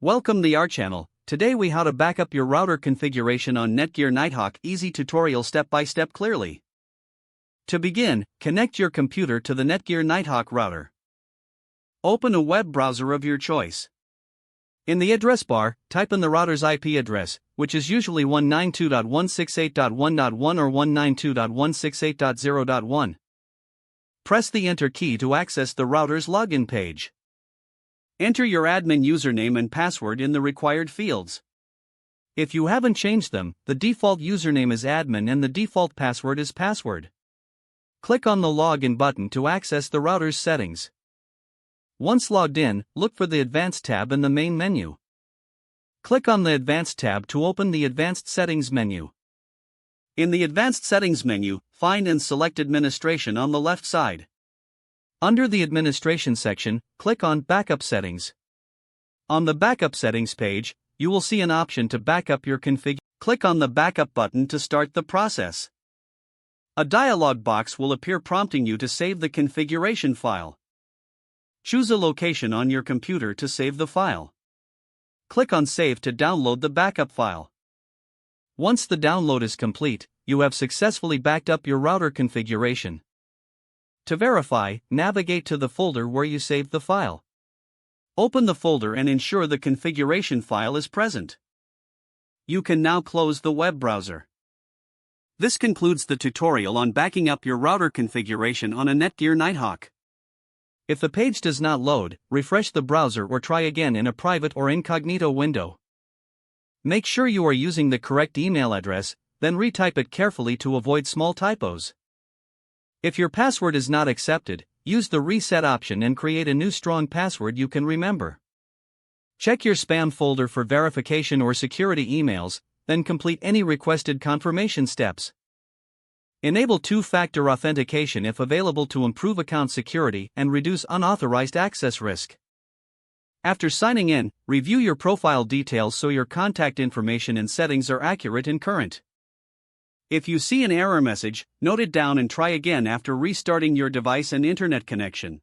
Welcome to our channel. Today we how to back up your router configuration on Netgear Nighthawk. Easy tutorial step by step clearly. To begin, connect your computer to the Netgear Nighthawk router. Open a web browser of your choice. In the address bar, type in the router's IP address, which is usually 192.168.1.1 or 192.168.0.1. Press the Enter key to access the router's login page. Enter your admin username and password in the required fields. If you haven't changed them, the default username is admin and the default password is password. Click on the Login button to access the router's settings. Once logged in, look for the Advanced tab in the main menu. Click on the Advanced tab to open the Advanced Settings menu. In the Advanced Settings menu, find and select Administration on the left side. Under the Administration section, click on Backup Settings. On the Backup Settings page, you will see an option to back up your config. Click on the Backup button to start the process. A dialog box will appear prompting you to save the configuration file. Choose a location on your computer to save the file. Click on Save to download the backup file. Once the download is complete, you have successfully backed up your router configuration. To verify, navigate to the folder where you saved the file. Open the folder and ensure the configuration file is present. You can now close the web browser. This concludes the tutorial on backing up your router configuration on a Netgear Nighthawk. If the page does not load, refresh the browser or try again in a private or incognito window. Make sure you are using the correct email address, then retype it carefully to avoid small typos. If your password is not accepted, use the reset option and create a new strong password you can remember. Check your spam folder for verification or security emails, then complete any requested confirmation steps. Enable two-factor authentication if available to improve account security and reduce unauthorized access risk. After signing in, review your profile details so your contact information and settings are accurate and current. If you see an error message, note it down and try again after restarting your device and internet connection.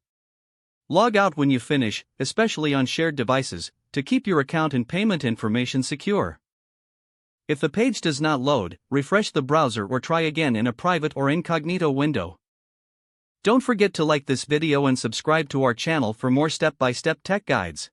Log out when you finish, especially on shared devices, to keep your account and payment information secure. If the page does not load, refresh the browser or try again in a private or incognito window. Don't forget to like this video and subscribe to our channel for more step-by-step tech guides.